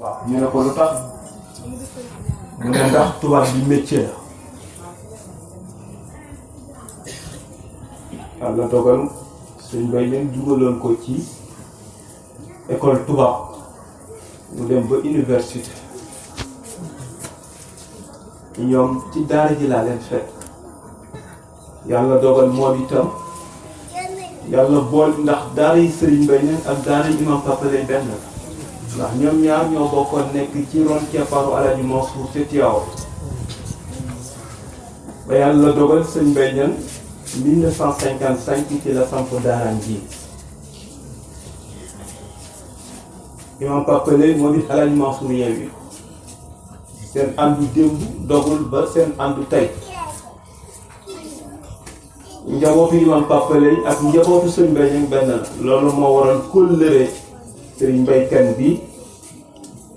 waaw ñu ne ko lu tax mu ne ndax tubaab bi métier la yàlla dogal suñ bay leen dugaloon ko ci école tubaab mu dem ba université ñoom ci daara ji laa leen fekk yàlla dogal moom itam yàlla bool ndax daara yi Serigne Mbaye Niang ak daara yi imam Papa Lay benn la ndax ñoom ñaar ñoo bokkoon nekk ci ron keppaaru Alaaji Mansour ca Tiwaawan ba yàlla dogal Serigne Mbaye Niang 1955 ci la samp daaraan ji imam Papa Lay moo di Alaaji Mansour yeewi seen àndu démb dogul ba seen àndu tey njabootu imam Papa Lay ak njabootu Serigne Mbaye Niang benn la loolu moo waral kóllëre Serigne Mbaye Kane bi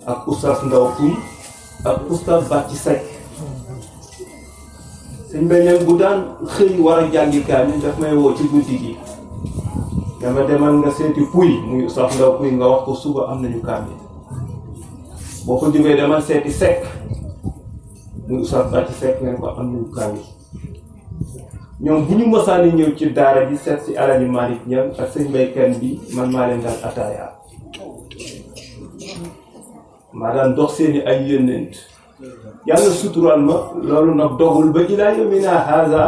ak oustaz Ndaw Kum ak oustaz Bàcci Seck Serigne Mbaye Niang bu daan xëy war a jàngi kaamil daf may woo ci guddi gi dama demal nga seeti puy muy oustaz Ndaw Puy nga wax ko suba am nañu kaamil boo ko jógee demal seeti Seck muy oustaz Bàcci Seck ngeen ko am nañu kaamil ñoom bu ñu mësaani ñëw ci daara bi seet si Alaaji Malick Niang ak Serigne Mbaye Kane bi man maa leen daan ataaya maa daan dox seeni ay yónnent yàlla suturaal ma loolu nag dogul ba ilaa yawmina haza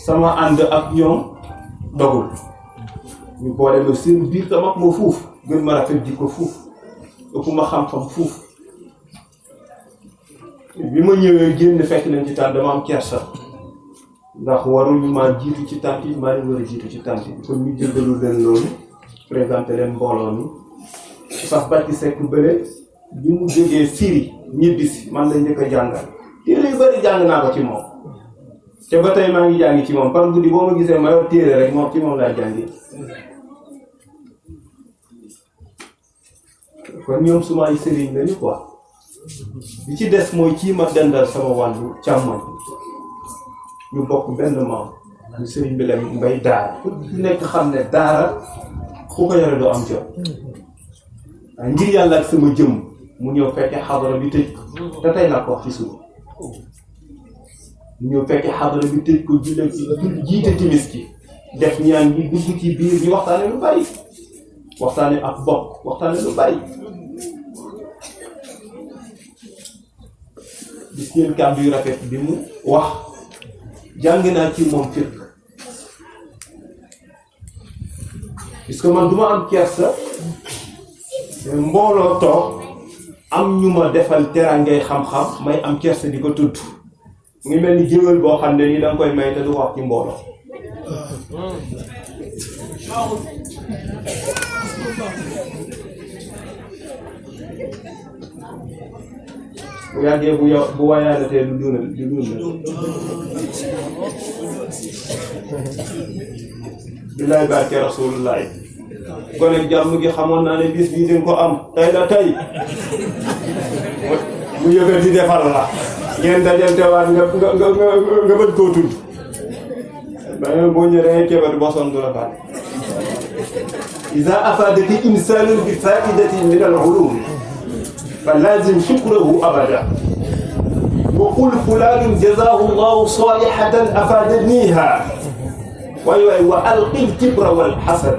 sama ànd ak ñoom dogul ñu boole ma seen biir tam ak ma fuuf gën ma rafet di ko fuuf ëpp ma xam-xam fuuf bi ma ñëwee génn fekk nañ ci tànn dama am kersa ndax waruñu maa jiitu ci tànt yi maa ngi war a jiitu ci tànt yi kon ñu jëndalu leen loolu présenté leen mbooloo mi sax Bàcci Seck bële bi mu jógee Syrie ñibbisi man la njëkk a jàngal téere yu bëri jàng naa ko ci moom te ba tey maa ngi jàngi ci moom par guddi boo ma gisee ma yor téere rek moom ci moom laa jàngi kon ñoom suma ay sëriñ lañu quoi li ci des mooy kii ma dendal sama wàllu càmmoñ ñu bokk benn maam ñu Serigne bi la Mbay daara ku nekk xam ne daara ku ko yore doo am jot waaye ngir yàlla ak sama jëm mu ñëw fekke xadara bi tëj ko te tey laa ko wax ci suuf mu ñëw fekke xadara bi tëj ko jiite timis ki def ñaan bi dugg ci biir ñu waxtaane lu bari waxtaane ak bokk waxtaane lu bari gis ngeen kàddu yu rafet bi mu wax jàng naa ci moom fiq puisque man du ma am kersa mbooloo toog am ñu ma defal terangay xam-xam may am kersa di ko tudd mu ngi mel ni géwél boo xam ne nii da nga koy may te du wax ci mbooloo bu yàggee bu wayaalatee du duna la billaay barke rasulullah gone jàmm gi xamoon naa ne bis bii dinga ko am tey la tey mu yëgati defal la ngeen dajantewaat nga bëgg koo tudd ba boo ñëwee kebat boson du la baat iza afadaki insanun bi faidatin min al-ulum فلازم شكره أبدا وقل فلان جزاه الله صالحة أفادنيها وألقي الكبر والحسد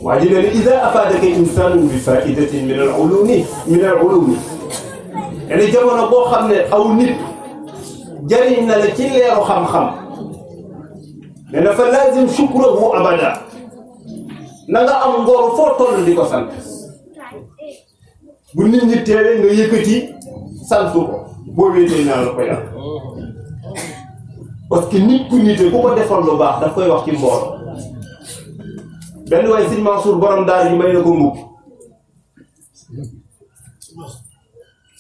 وعجل إذا أفادك إنسان بفائدة من العلوم يعني جمعنا بو خمنا أو نت جرينا لكي ليرو خم لأن فلازم شكره أبدا نغا أم غور فوتول ديكو سانت bu nit ñi teewee nga yëkkati sant ko boo wéetee naa la ko yàlla parce que nit ku nite ku ko defal lu baax daf koy wax ci mbooloo benn waaye Sëñ Mansour borom daara ji may na ko mbub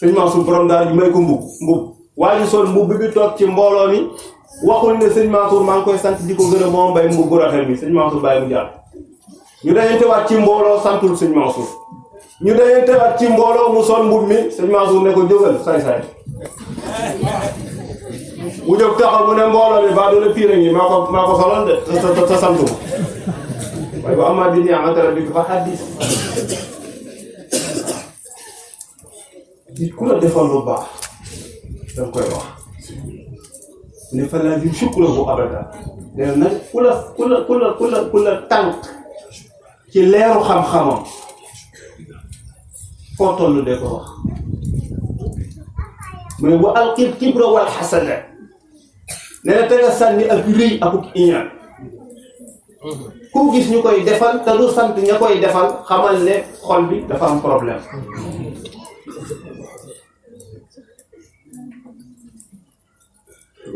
Sëñ Mansour borom daara ji may ko mbub waa ji sol mbub bi toog ci mbooloo mi waxul ne Sëñ Mansour maa ngi koy sant di ko gën a moom mbay mbub bu rafet mi Sëñ Mansour bàyyi mu jàll ñu dayante waat ci mbooloo santul Sëñ Mansour ñu dayante waat ci mbooloo mu sol mbub mi Sëñ Mansour ne ko jógal saay-saay mu jóg taxaw mu ne mbooloo mi baa doona piir ngi maa ko solal de te santu waaye wa ammaa bi ni'mati rabbika fa haddis. nit ku la defal lu baax danga koy wax ne fa lazim shukruhu abada nee na ku la tànk ci leeru xam-xamam foo toll de ko wax mu ne wa alqil kibra wal xasada nee na te nga sànni ak rëy akuk iñaan ku gis ñu koy defal te du sant ña koy defal xamal ne xol bi dafa am problème.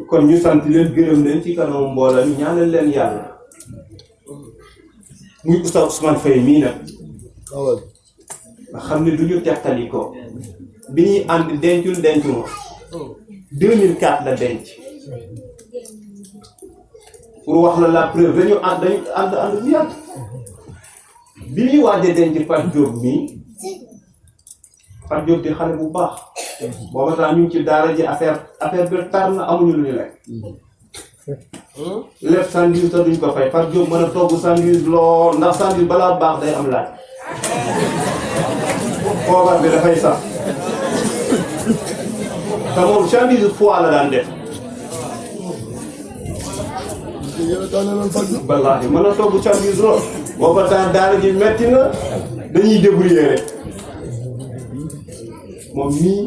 kon ñu sant leen gërëm leen ci kanamu mbooloo mi ñaanal leen yàlla muy Oustaz Ousmane Faye mii nag nga xam ne du ñu teqali ko bi ñuy ànd dencuma 2004 la denc pour wax la la preuve dañu ànd bu yàgg bi ñuy waaj a denc Fatou Diop mii Fatou Diop di xale bu baax booba temps ñu ngi ci daara ji affaire bi tar na amuñu lu ñu lekk lépp sandwich sax duñ ko fay Fatou Diop mën a togg sandwich lool ndax sandwich balaa baax day am laaj poobar bi dafay sax te moom sandwich foie la daan def wallaahi mën a togg sandwich lool booba temps daara ji metti na dañuy débrouiller rek moom nii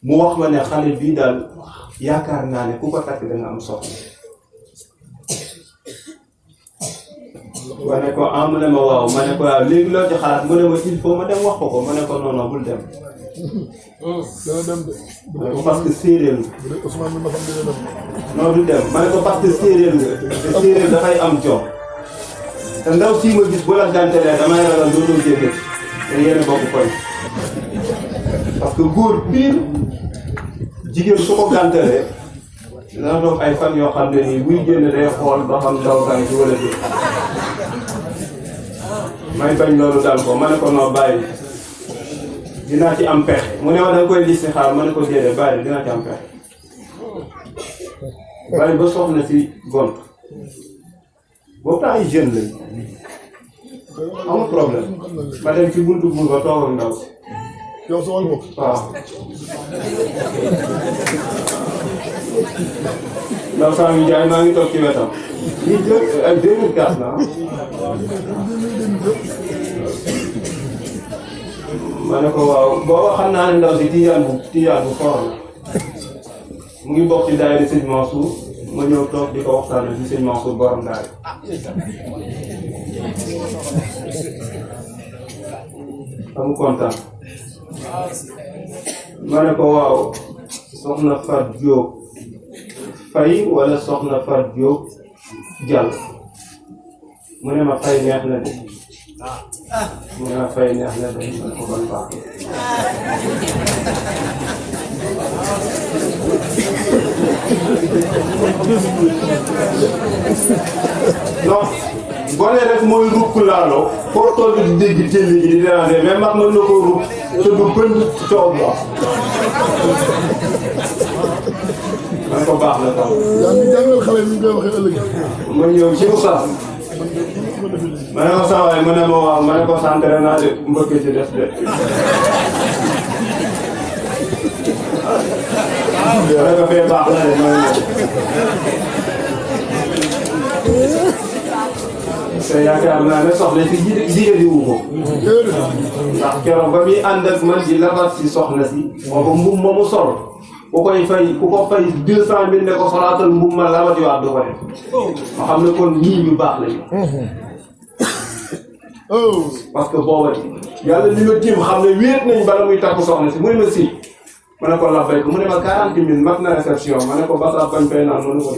mu wax ma ne xale bii daal yaakaar naa ne ku ko takk da nga am soxla ma ne ko mu ne ma waaw ma ne ko waaw léegi loo ci xalaat mu ne ma il faut ma dem wax ko ma ne ko non non bul dem. dana dem de. ma ne ko parce que séeréer nga. bu dee Ousmane bi ma xam dina dem. non du dem ma ne ko parce que séeréer nga te séeréer dafay am jom te ndaw sii ma gis bu la gantelee damay ragal dootoo jéggi te yéen a bokk koy parce que góor biir jigéen su ko gantelee dina doon ay fan yoo xam ne nii buy génn day xool ba xam ndaw kan ci wala déet may bañ loolu dal ko ma ne ko noo bàyyi dinaa ci am pexe mu ne ma danga koy lis si xaar ma ne ko déedéet bàyyi dinaa ci am pexe bàyyi ba soxna si gont boobu tax ay jeune lañ amul problème ma dem ci buntu buur ba toog ak ndaw si yow sa wàll bopp. waaw ndaw saa ngi jaay maa ngi toog ci wetam lii ay 2004 la ma ne ko waaw booba xam naa ne ndaw si tiyaan bu fort la mu ngi bokk ci daayira sëñ Mansour ma ñëw toog di ko waxtaanee ci sëñ Mansour borom daal amu kontaan ma ne ko waaw soxna Fat Diop Faye wala soxna Fat Diop Diallo mu ne ma Faye neex na de mu ne ma Faye neex na de ma ne ko ban baax non gone rek mooy rukk laaloo foo toll di dégg télé gi di déranger mais mag mën na ko rukk te du bënn coow bu am man ko baax na tax yaa ngi jàngal xale yi ñu koy waxee ëllëg. ma ñëw ci Oustaz ma ne ko saa waay mu ne ma waaw ma ne ko santere naa de mbëkk ci des de ma ne ko fee baax na de ma te yaakaar naa ne soxna si jigéen di wu ko ndax keroog ba muy ànd ak man di labat si soxna si booba mbub ma mu sol ku ko fay 200.000 ne ko solaatal mbub ma labat yowaat du ko def ma xam ne kon ñii ñu baax lañu parce que booba yàlla li ma tiim xam ne wéet nañ bala muy takk soxna si mu ne ma si ma ne ko labbay ko mu ne ma 40.000 mat na réception ma ne ko basaab bañ fay naan ma ne ko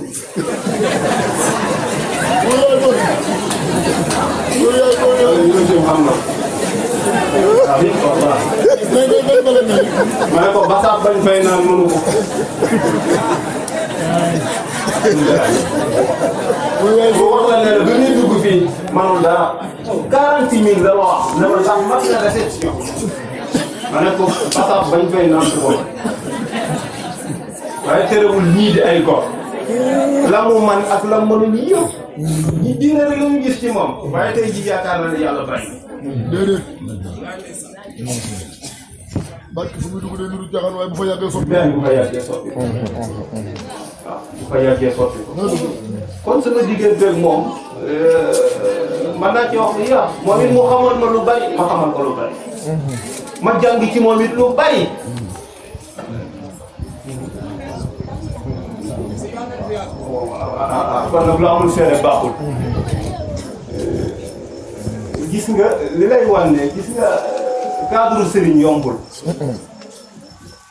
xam na ma ne ko basaab bañ fay naan mënu ko bu wax la ne la ba ñuy dugg fii manul dara 40.000 la wax ne ma sax mat na réception ma ne ko basaab bañ fay naan ko waaye terewul ñii di ay góor la mu man ak la mënul yëpp ñi diine rek la ñu gis ci moom waaye tey ji yaakaar na ne yàlla bàyyi déedéet barke fu muy dugg day niru jaaxaan waaye bu fa yàggee soppi benn bu fa yàggee soppi waaw bu fa yàggee soppi kon sama diggante ak moom man naa ci wax ni yaa moom it mu xamoon ma lu bari ma xamal ko lu bari ma jàng ci moom it lu bari kon nag lu amul seede baaxul gis nga li lay wan ne gis nga cadre sëriñ yombul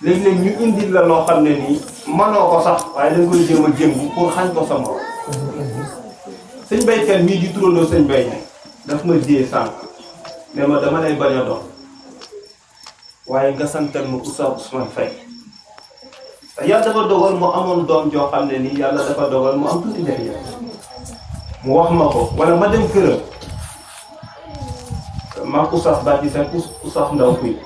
léeg-léeg ñu indil la loo xam ne nii mënoo ko sax waaye da nga koy jéem a jëngu pour xañ ko sa morom sëñ baykat mii di turandoo sëñ bay ne daf ma jiyee sànq ne ma dama lay bañ a doon waaye nga santal ma Oustaz Ousmane Faye yàlla dafa dogal mu amoon doom joo xam ne nii yàlla dafa dogal mu am tuuti jafe-jafe mu wax ma ko wala ma dem këram maag Oustaz Badji Seck Oustaz Ndaw kuy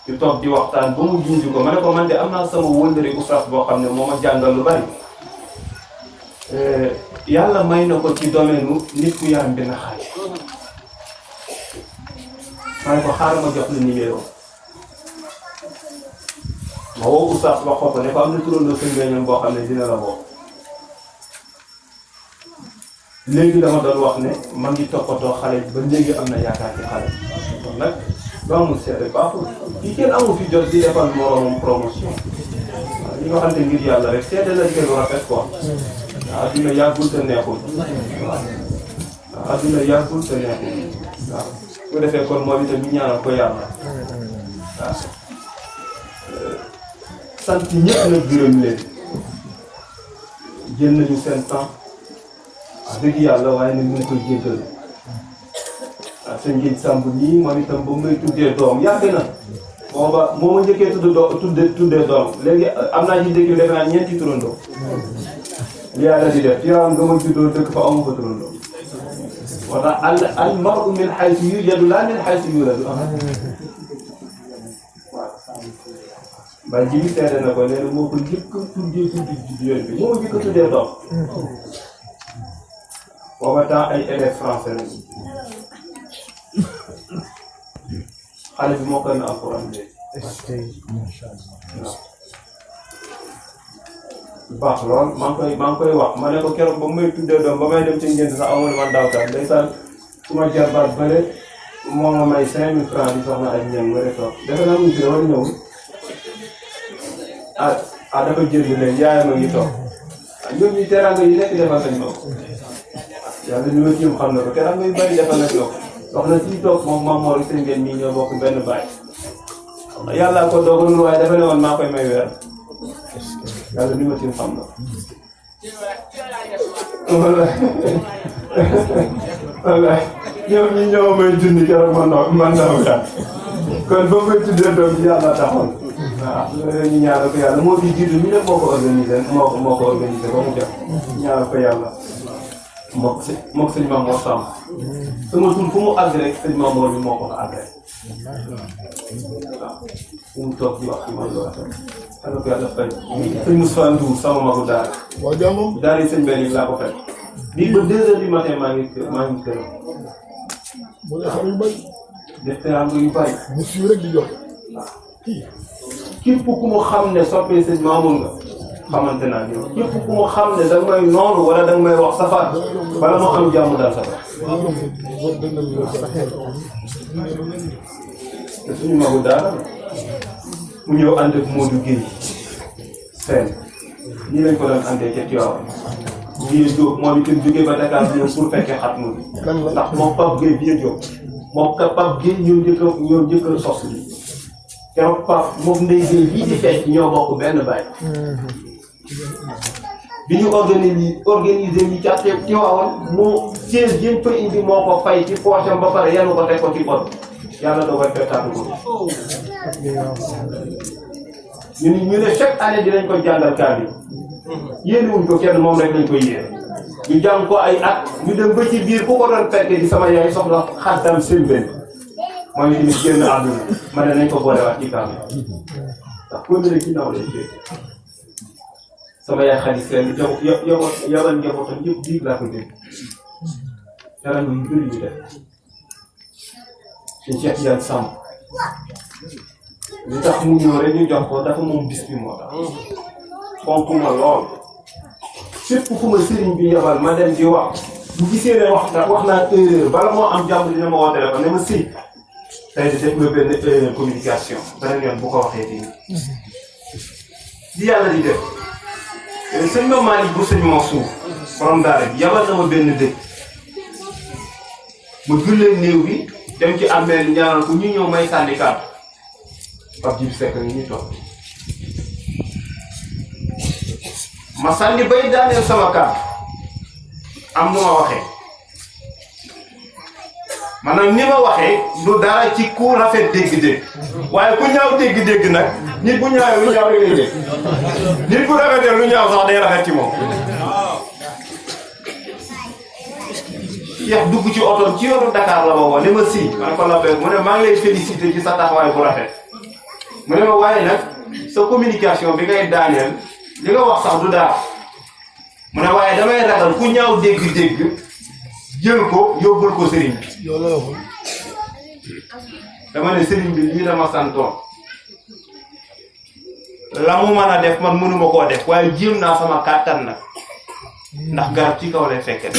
di toog di waxtaan ba mu junj ko ma ne ko man de am naa sama wëndëri Oustaz boo xam ne moo ma jàngal lu bari yàlla may na ko ci domaine nit ku yaram benn xaaj ma ne ko xaaral ma jox la numéro ma woo Oustaz wax ko ne ko am na turandoo sëñ Beñam boo xam ne dina la woo léegi dama doon wax ne ma ngi toppatoo xale ba léegi am na yaakaar ci xale kon nag lu amul seede baaxul fii kenn amul fi jot di defal moromam promotion waaw li nga xam ne ngir yàlla rek seede lañ koy rafet quoi waaw adduna yàggul te neexul waaw adduna yàggul te neexul waaw bu defee kon moom itam ñu ñaanal ko yàlla waaw sant ñëpp nag gërëm leen jël nañu seen temps wax dëgg yàlla waaye nag ñu ngi koy jéggal waaw sëñ Géej Samb nii moom itam ba may tuddee doom yàgg na booba moo ma njëkkee tuddee doom léegi am naa ci dëkk bi def naa ñeenti turandoo li yàlla di def yaram nga ma juddoo dëkk fa amu ko turandoo moo tax al mar'u min haythu yujadu laa min haythu yuladu Baye Jibi seede na ko nee na moo ko njëkk a tuddee yoon bi moo njëkk a tuddee doom booba temps ay élèves français lañu xale bi moo koy na alxuraan léegi baax lool maa ngi koy wax ma ne ko keroog ba may tuddee doom ba may dem ci ngénte sax amul man dawkat ndeysaan su ma jarbaat bële moo ma may 5000 francs di soxna ak ñoom ma retoog defe naa mu ci dama ñëw dafa jënd leen yaayam a ngi toog ñoom ñi teraanga yi nekk defal nañ ma ko yàlla ñu ma tiim xam na ko teraanga yu bari defal nañ ma ko wax na si toog moom Mame Mor seen ngeen nii ñoo bokk benn baay yàlla ko dogalul waaye dafa ne woon maa koy may weer yàlla ñu ma tiim xam na ko wallaay ñoom ñi ñoo may junni keroog man naaw daal kon ba may tuddee doom bi yàlla taxoon waaw loolu ñu ñaanal ko yàlla moo fi jiitu ñu ne moo ko organisé moo ko organisé ba mu def ñaanal ko yàlla mook sëñ Mame Mor Samb sama tur fu mu àgg rek sëñ Mame Mor bi moo ko àgg rek waaw fu mu toog di wax ci man loolu xanaa ko yàlla fay sëñ Moussa Ndour sama magu daara waa jàmm daara yi sëñ benn laa ko fekk bii ba 2 heures du matin maa ngi këram mu ne xam yu bari def teraanga yu bari mu suy rek di joxe képp ku mu xam ne soppee sëñ Mamour nga xamante naa yow képp ku mu xam ne danga may noonu wala danga may wax safar bala moo am jàmm daal safar te suñu magu daara mu ñëw ànd ak Modou Guèye seen ñii lañ ko doon àndee ca Tivaouane Vieux Diop moom itam jógee ba Dakar ñëw pour fekkee xatmu bi ndax moom Pape Guèye Vieux Diop moom ka Pape Guèye ñoo njëkk a sos bi keroog Pape moom Ndeye Guèye bii di fekk ñoo bokk benn baay bi ñu organisé ñu ca Tivaouane moo siège yëpp fa indi moo ko fay ci poche am ba pare yanu ko teg ko ci pot yàlla dogal fekkaatu ko ñu ne chaque année dinañ ko jàngal kaar bi yéene wuñ ko kenn moom rek lañ koy yéene ñu jàng ko ay at ñu dem ba ci biir ku ko doon fekkee di sama yaay soxla xaddam sëlbeen mooy tamit génn àdduna ma ne nañ ko boolewaat ci kaar bi ndax ko ne ci naw lañ sama yaay xaalis seen yabal njabootam yëpp biir laa ko dégg dara yu bëri yu def suñu Cheikh Tidiane Samb li tax mu ñëw rek ñu jox ko dafa moom bis bi moo tax fonk ma lool fépp fu ma sëriñ bi yabal ma dem di wax bu gisee ne wax naa erreur bala moo am jàmm dina ma woo téléphone ne ma sëy tey de def nga benn erreur communication beneen yoon bu ko waxee fii di yàlla di def sëñ ma Malick bu sëñ Mansour borom daara bi yabal na ma benn dëkk ma jullee néew bi dem ci armeel ñaanal ko ñu ñëw may sànni kàddu Pape Djibi Seck ni ñuy toog ma sànni bay daaneel sama kàddu am nu ma waxee maanaam ni ma waxee du dara ci ku rafet dégg-dégg waaye ku ñaaw dégg-dégg nag nit bu ñaawee lu ñaaw rek lay dégg nit bu rafetee lu ñaaw sax day rafet ci moom. Cheikh dugg ci oto ci yoonu Dakar la ma woo ne ma si ma ne ko la mu ne maa ngi lay féliciter ci sa taxawaay bu rafet mu ne ma waaye nag sa communication bi ngay daaneel li nga wax sax du dara mu ne waaye damay ragal ku ñaaw dégg-dégg jël ko yóbbul ko sëriñ bi. dama ne sëriñ bi lii dama santoon la mu mën a def man mënuma koo def waaye jéem naa sama kàttan nag ndax garab ci kaw lay fekke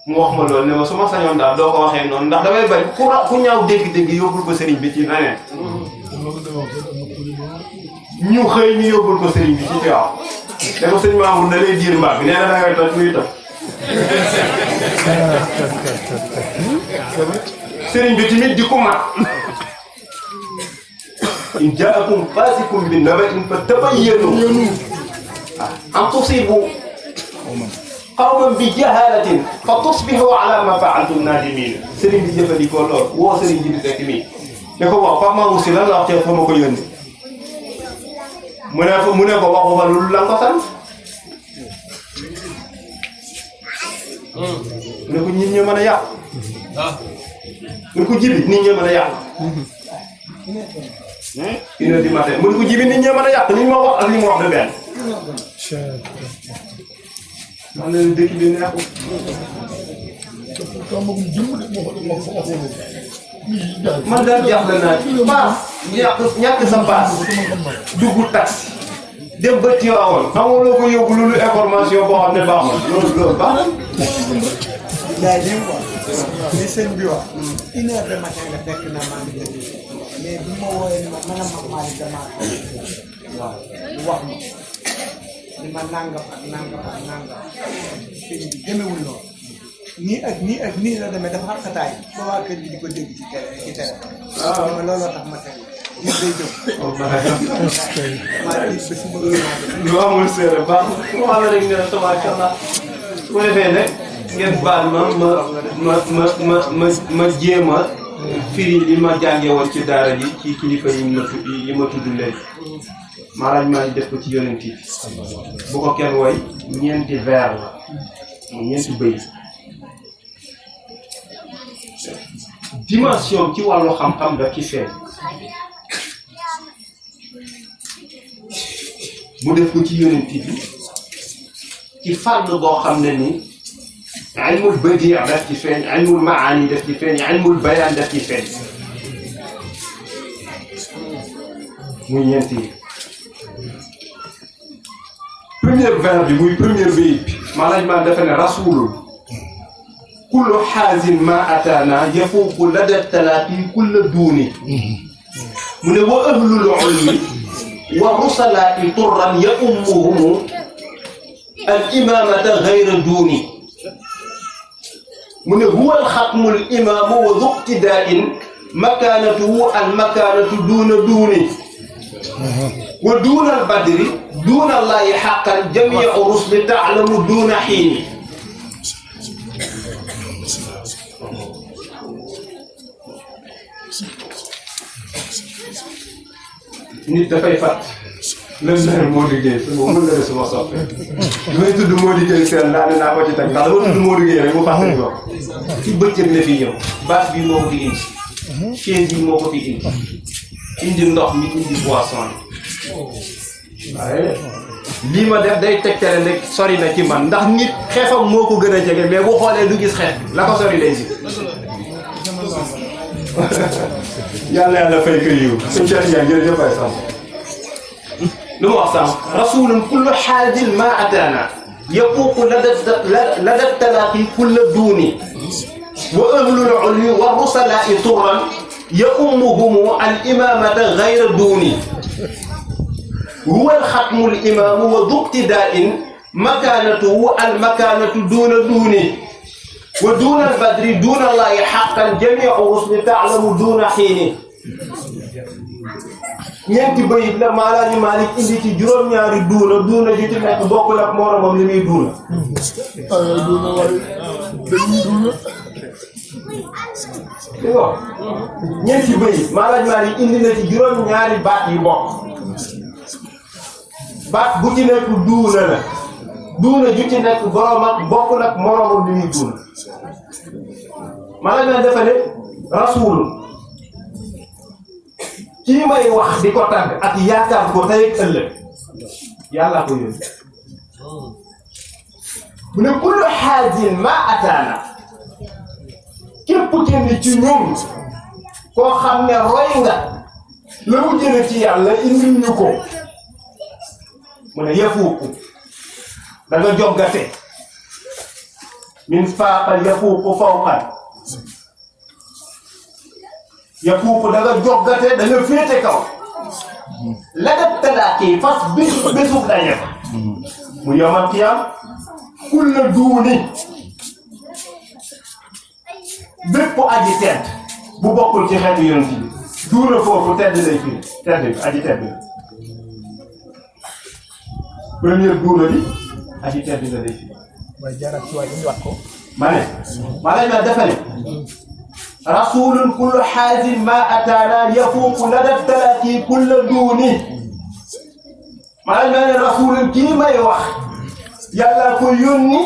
mu wax ma loolu ne ma su ma sañoon daal doo ko waxee noonu ndax damay bari ku ñaaw dégg-dégg yóbbul ko sëriñ bi ci leneen ñu xëy ñu yóbbul ko sëriñ bi ci Tiwaawan ne ko sëñ Mamour da lay diir mbaag bi nee na da ngay toj muy toj sëriñ bi tamit di ko mat in jaakum faasiqun bi naba'in fatabayyanu an tusibu qawman bi jahalatin fa tusbihu ala ma fa'altum nadimin sëriñ bi jëfandikoo lool woo sëriñ bi di fekk nii ne ko wax Pape Mamour si lan la wax te fa ma ko yónni mu ne ko waxu fa lu la ko sant mu ne ko nit ñi mën a yàq mu ne ko jibi nit ñi mën a yàq une heure du matin mu ne ko jibi nit ñi mën a yàq li ma wax ak li ma wax de benn man la dëkk bi neexul man daal jaaxle naa ci paas ñàkk sa paas dugg taxi dem ba Tiwaawan amoo loo ko yóbbu lu information boo xam ne baaxul loolu baax na. yaa ngi li sëñ bi wax. une heure de matin la fekk na maa ngi déglu mais bu ma wooyee ni ma mën a maa ngi damaa waaw wax ma ni ma nangam ak nangam ak nangam sëñ bi demewul lool nii ak nii ak nii la demee dafa xaqataay ba waa kër gi di ko dégg ci télé. waaw ma looloo tax ma teg nit day jóg. maa ngi gis ba lu amul séeréer baax na wax la rek ne la tabaarkalla su ko defee nag ngeen baal ma jéem a firi li ma jàngee woon ci daara ji ci kilifa yi ma tudd léegi maanaam maa ngi def ko ci yonent yi bu ko kenn woy ñeenti vers la mu ñeenti bëy dimension ci wàllu xam-xam daf ci feeñ mu def ko ci yonent bi ci fànn boo xam ne ni ilmul badi' daf ci feeñ ilmul maani daf ci feeñ ilmul bayaan daf ci feeñ muy ñeent yi première vers bi muy première bayit bi maanaam dafa ne rasulul kullu xaazin ma ataana yafuuqu lada talaati kulla duuni mu ne wa ahlul ilmi wa rusalaati turran ya ummuhumu al imamata gayra duuni mu ne huwa al xatmul imaamu wa du iqtidaa'in makaanatuhu al makaanatu duuna duuni wa duuna al badri duuna allahi xaqan jamii'u rusli ta'lamu duuna xiini nit dafay fàtt lënd na moo liggéey moom mën na ne suma soppe li may tudd moo liggéey seen naa ne naa ko ci teg ndax dama tudd moo liggéey rek mu fàttali ko ci bëccëg la fi ñëw bâche bi moo ko fi indi chaise bi moo ko fi indi ndox mi indi boisson waaye lii ma def day tegtale ne sori na ci man ndax nit xeefam moo ko gën a jege mais bu xoolee du gis xeef la ko sori lay gis. yàlla fay ko yiw suñu Cheikh Ndiaye jërëjëf ay sàmm lu mu wax sàmm rasulun kullu xaajin ma ataana yaquuqu lada talaaqi kulla duuni wa ahlul ulwi wa rusalaa'i turran يؤمهم الإمامة غير دوني هو الختم الإمام وذو ابتداء مكانته المكانة دون دوني ودون البدر دون الله حقا جميع رسل تعلم دون حين ñeenti bayit la Maalaaji Maalik indi ci juróom-ñaari duuna ji ci nekk bokkul ak moromam li muy duuna duuna waaye dañuy duuna di ko ñeenti bayit Maalaaji Maalik indi na ci juróom-ñaari baat yi bokk baat bu ci nekk duuna la duuna ju ci nekk borom ak bokkul ak moromam li muy duuna Maalaaji Maalik dafa ne rasuul kii may wax di ko tàgg ak yaakaar ko tey ak ëllëg yàlla ko yónni mu ne kullu xaajin ma ataana képp kenn ci ñun koo xam ne roy nga la mu jële ci yàlla indil ñu ko mu ne yafuuku da nga joggate min faaqa yafuuku fawqan yafuuku da nga joggate da nga féete kaw la def talaaki fas bésub daje fa mu yomal kiyam kulla duuni bépp aji tedd bu bokkul ci xeetu yonent bi duuna foofu tedd lay firi tedd bi aji tedd bi première duuna bi aji tedd la lay firi mooy jarat ci waay indiwaat ko ma ne ma lay ma defe ne rasulun kullu xaajin ma ataana yafuuqu la def talaaki kulla duuni ma lay ma ne rasulun kii may wax yàlla ko yónni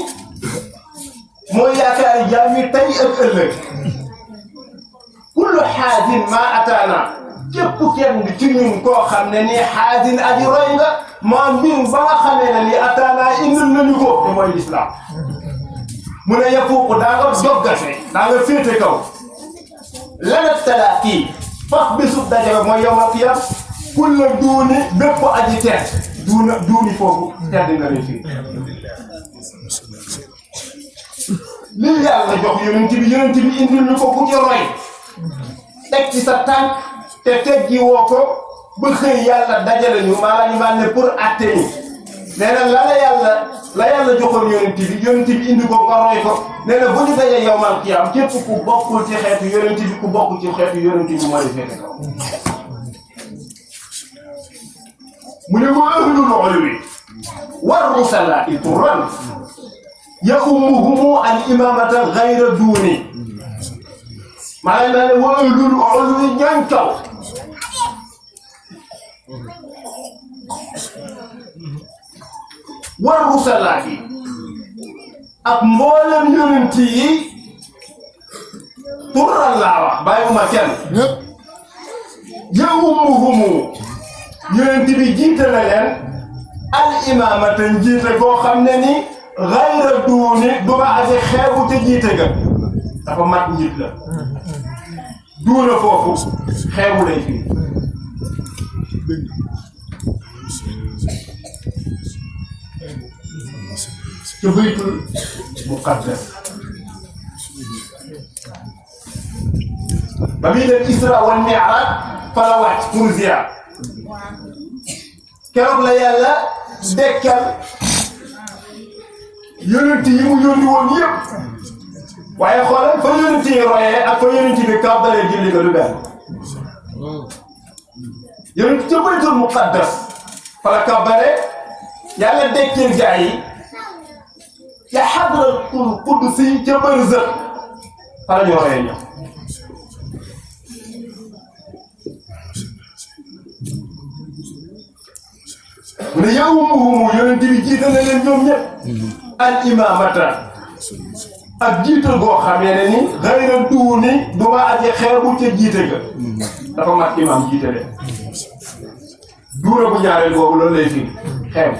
mooy yaakaar jaam yi tey ak ëllëg kullu xaajin ma ataana képp kenn ci ñun koo xam ne nii xaajin aji roy nga maa mbir ba nga xamee ne ni ataana indil nañu ko te mooy lislaam mu ne yafuuqu daa nga joggate daa nga féete kaw lanat talaaki fas bisub daje ba mooy yawmal qiyaam kulla duuni bépp aji tedd duuni foofu tedd nga leen fii lii yàlla jox yonent bi indil ñu ko ku ci roy teg ci sa tànk te teggi woo ko ba xëy yàlla dajale ñu maanaam ñu ne pour atte ñu nee na la yàlla joxoon yonent bi indi ko nga roy ko nee na bu ñu dajee yawmal qiyaam képp ku bokkul ci xeetu yonent bi ku bokk ci xeetu yonent bi moo di féete kaw mu ne wa ahlul ulwi war rusalaa'i turran ya'ummuhum al-imaamata ghayra duuni maanaam ne wa ahlul ulwi ñooñ kaw war rusalaa'i ak mboolem yonent yi turran laa wax bàyyiwuma kenn ñëpp ya'ummuhum yonent bi jiite na leen al-imaamata njiite koo xam ne ni ghayra duuni du ma aje xeebu te jiite ga dafa mat njiit la duuna foofu xeebu lay fii te baytul muqaddas ba muy def Isra wal Mi'raj fa la wàcc pour ziar keroog la yàlla dekkal yonent yi mu yónni woon yëpp waaye xoolal fa yonent yi royee ak fa yonent bi kàbbaree julli nga du benn yonent ca baytul muqaddas fa la kàbbaree yàlla dekkil gaa yi ca hadratul qudsi ca barzakh fa la ñu royee ñoom mu ne ya'ummuhum yonent bi jiite na leen ñoom ñëpp al imaamata ak jiital goo xamee ne ni ghayra duuni du ma aje xeebu ca jiite ga dafa mat imaam jiite leen duuna bu ñaareel boobu loolu lay firi xeeb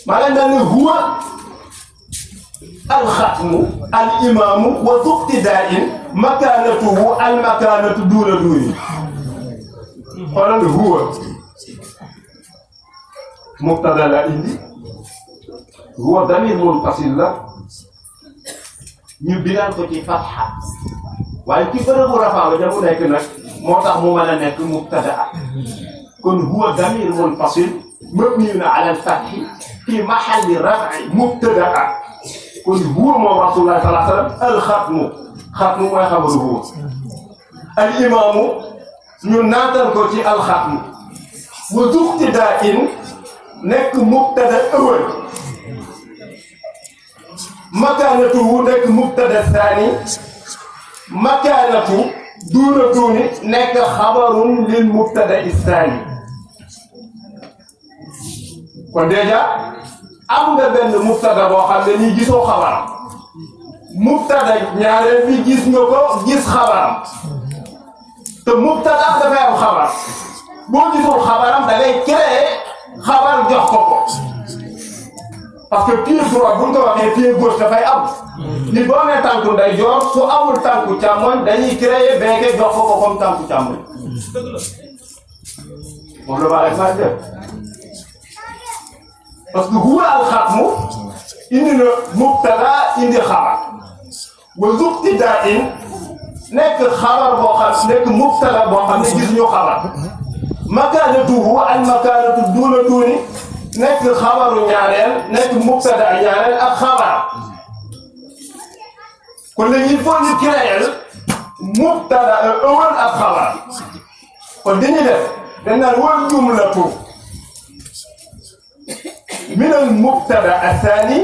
maanaam daal ne huwa alxatmu al imaamu wa tuqtidaa'in makaanatuhu al makaanatu duuna duuni xoolal huwa mubtada la indi huwa damir munfasil la ñu binaan ko ci fatha waaye ci bërëbu rafaa ba mu nekk nag moo tax mu mën a nekk mubtada kon huwa damir munfasil mabniun ala al-fathi fi mahalli raf'i mubtada kon huwa moom rasulullah sallallahu alayhi wa sallam al-xatmu xatmu mooy xabaru huwa al imaamu ñu naatal ko ci al-xatmu wa duqtidaa'in nekk mubtada awwal makaanatuhu nekk mubtada saani makaanatu duuna duuni nekk xabarun lil mubtada saani kon déjà am nga benn mubtada boo xam ne nii gisoo xabaram mubtada ñaareel bi gis nga ko gis xabaram te mubtada dafay am xabar boo gisul xabaram da ngay créer xabar jox ko parce que pied droit bu ñu ko waxee pied gauche dafay am ni boo nee tànku ndeyjoor su amul tànku càmmoñ dañuy créer beeke jox ko comme tànku càmmoñ moom la ma rek maa def parce que huwa al-xatmu indi na mubtada indi xabar wa zuqtidaa'in nekk xabar boo xam nekk mubtada boo xam ne gis ñu xabar makaanatuhu al makaanatu duuna duuni nekk xabaru ñaareel nekk mubtada ñaareel ak xabar kon léegi il faut ñu créer mubtada awwal ak xabar kon dañuy def dañ naan wal jumlatu min al mubtada athani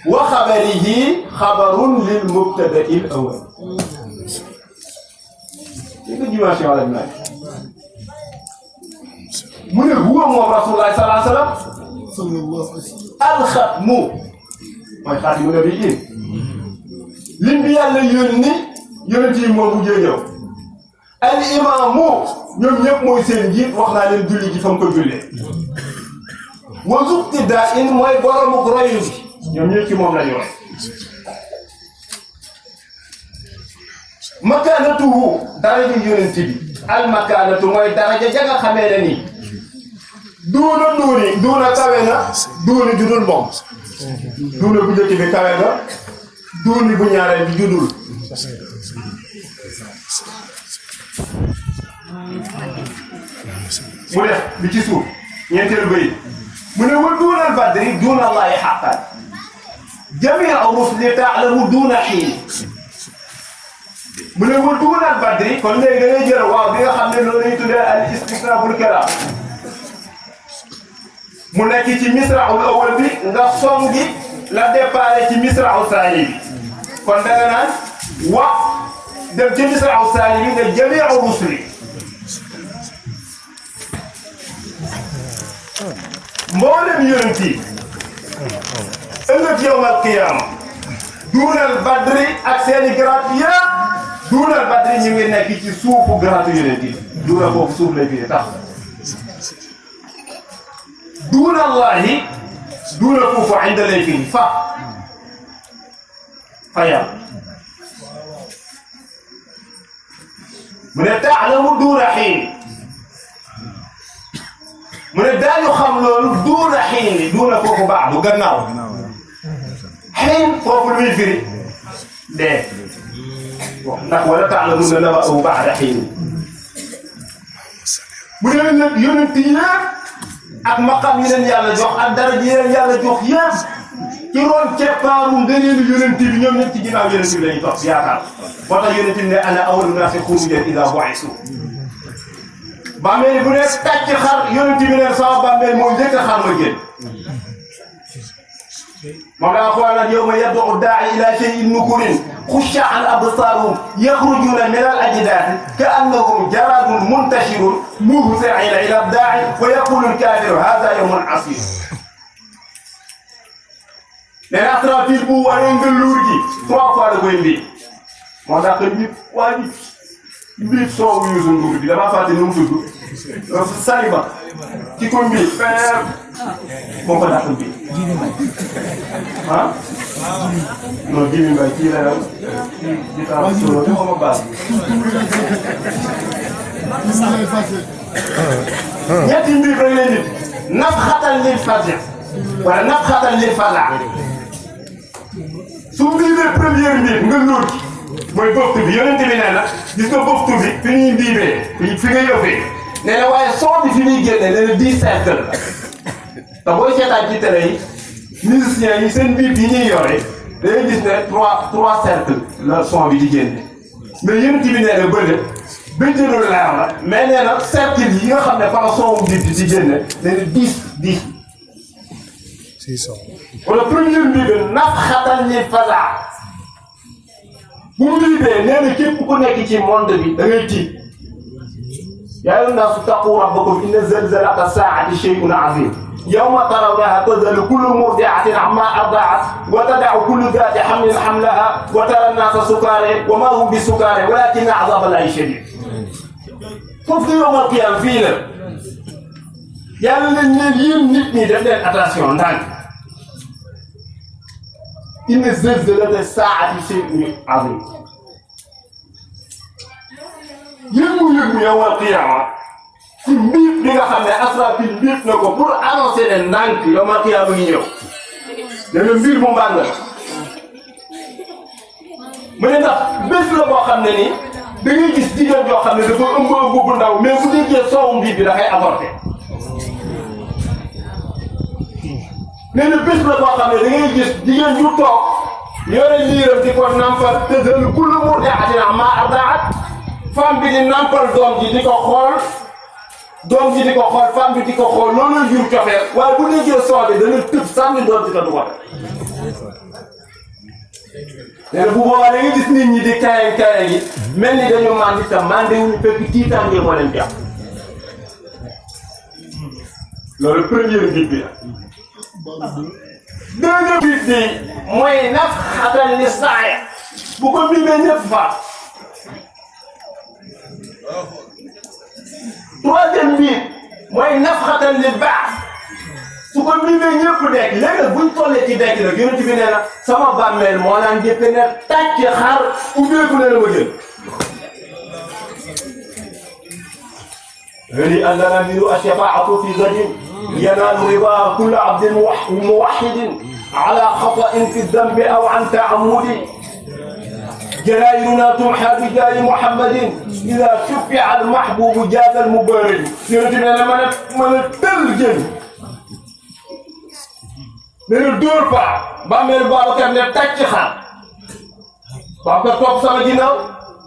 wa xabarihi xabarun lil mubtada al awwal li ko dimension la ñu mu ne huwa moom rasulullah sallallahu alayhi wa sallam alxatmu mooy xaatimu nabiyyiin lim bi yàlla yónni yonent yi moom bu ñëw al imaamu ñoom ñëpp mooy seen njiit wax naa leen julli gi fa mu ko jullee wa zuqtidaa'in mooy boromu royu bi ñoom ñëpp ci moom la ñu roy makaanatuhu daraja yonent bi al makaanatu mooy daraja ja nga xamee ne nii duuna duuni duuna kawe na duuni judul moom duuna bu njëkk bi kawe na duuni bu ñaareel bi judul mu def bi ci suuf ñeenteelu bayit mu ne wa duunal badri duuna allahi haqqan jamii'u rusli ta'lamu duuna hiin mu ne wa duunal badri kon léegi da ngay jël waaw bi nga xam ne loolu la ñuy tuddee al istisnaabul kalaam mu nekk ci misraul awwal bi nga song gi la départ ci misraul saani bi kon da nga naan wa dem ci misraul saani bi nga jamii'u rusli mboolem yonent yi ëllëg yawmal qiyaama duunal badri ak seeni grade yëpp duunal badri ñu ngi nekk ci suufu grade yonent yi duuna foofu suuf lay fi tax duuna Allahi duuna foofu inda lay fi fa yàlla mu ne ta'lamu duuna hiin mu ne daañu xam loolu duuna hiin duuna foofu baax du gannaaw hiin foofu lu muy firi dee ndax wala ta'lamunna naba'ahu ba'da hiin mu ne nag yonent yi ak maqam yi leen yàlla jox ak dara ji leen yàlla jox yëpp ci roon keppaaru ngëneelu yonent bi ñoom ñëpp ci ginnaaw yonent bi lañuy topp yaakaar moo tax yonent bi ne ana awwalu naasi xuruujan izaa bu'isu bàmmeel bu ne tàcc xar yonent bi ne sama bàmmeel moo njëkk a xar ma génn moom daa xoolal yawma yad'u daa'i ilaa shay'in nukurin xushaa'an absaaruhum yaxrujuuna minal ajdaasi ka'annahum jaraadun muntashirun muhti'iina ilaa daa'i wa yaquulu al-kaafiru haazaa yawmun asiir nee na Asraafil bu waree nga luur gi 3 fois da koy mbi moo tax que nit waa ji mbiib soowu Youssou Ndour bi damaa fàtte nu mu tudd Saliba ki ko mbiib feer moo ko dàq mbiib ah non Jimi Mbaye kii la yow di taal solo bi xaw ma baax ñetti mbiib rek lay nit naf xatal lil fajr wala naf xatal lil fala su mbiibee première mbiib nga lóot mooy boftu bi yonent bi nee na gis nga boftu bi fi ñuy mbiibee fi nga yóbbee nee na waaye son bi fi muy génne nee na 10 cercles te booy seetaan ci télé yi musiciens yi seen mbiib yi ñuy yore da ngay gis ne 3 cercles la son bi di génne mais yonent bi nee na bële bëjjëlu leer la mais nee na cercle yi nga xam ne fa la son mbiib bi di génne nee na 10 wala première mbiib bi naf xatal ni fasa bu mbiibee nee na képp ku nekk ci monde bi da ngay tiit yaa ayyuhan naasu ttaquu rabbakum inna zalzalata saa'ati shay'un 'aziim yawma tarawnahaa tadhalu kullu murdi'atin 'ammaa arda'at wa tada'u kullu dhaati hamlin hamlahaa wa tara an-naasa sukaaraa wa maa hum bisukaaraa walaakinna 'adhaaba llaahi shadiid foofu de yawmal qiyaama fii la yàlla nañ leen yéen nit ñi def leen attention ndànk inna zalzalata saa'ati shay'un 'aziim yëngu-yëngu yawmal qiyaama ci mbiib bi nga xam ne Asrafil mbiib na ko pour annoncer ne ndànk yawmal qiyaama ngi ñëw dana mbir mu mbàng la mu ne ndax bés la boo xam ne ni da ngay gis jigéen joo xam ne dafa ëmb bu ndaw mais bu déggee soowu mbiib bi dafay avorter nee na bés la boo xam ne da ngay gis jigéen ju toog yore liiram di ko nampal tadhalu kullu murdi'atin 'ammaa arda'at femme bi di nampal doom ji di ko xool doom ji di ko xool femme bi di ko xool loolu la jur cofeel waaye bu déggee soo bi dana tëb sànni doom ji ko du ko nee na bu boobaa da nga gis nit ñi di kaayang yi mel ni dañu mandi te mandi wuñu fekk tiitaange moo leen jàpp loolu première bit bi la deuxième bit bi mooy naf xatal ni saaya bu ko mimee ñëpp fa troisième bi mooy nafxatan li baax su ko mimee ñëpp dekk léegi nag buñ tollee ci dekk nag yonent bi nee na sama bàmmeel moo naan jëppe ne tàcc xar ubbeeku ne la ma jël lii andana mbiru ash-shafaa'atu fi ghadin yanaalu ridaa kulli abdin muwahhidin ala xata'in fi dambi aw an ta'ammudi جنايرنا تمحى بجاه محمد إذا شفع المحبوب جاز المبارد يرتبنا لما نتلجن نردور فا بامير بابكر نتاكخا بابكر توب سما جيناو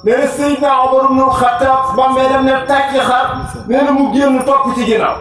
نينا سيدنا عمر بن الخطاب بامير نتاكخا نينا مو ген توب سي جيناو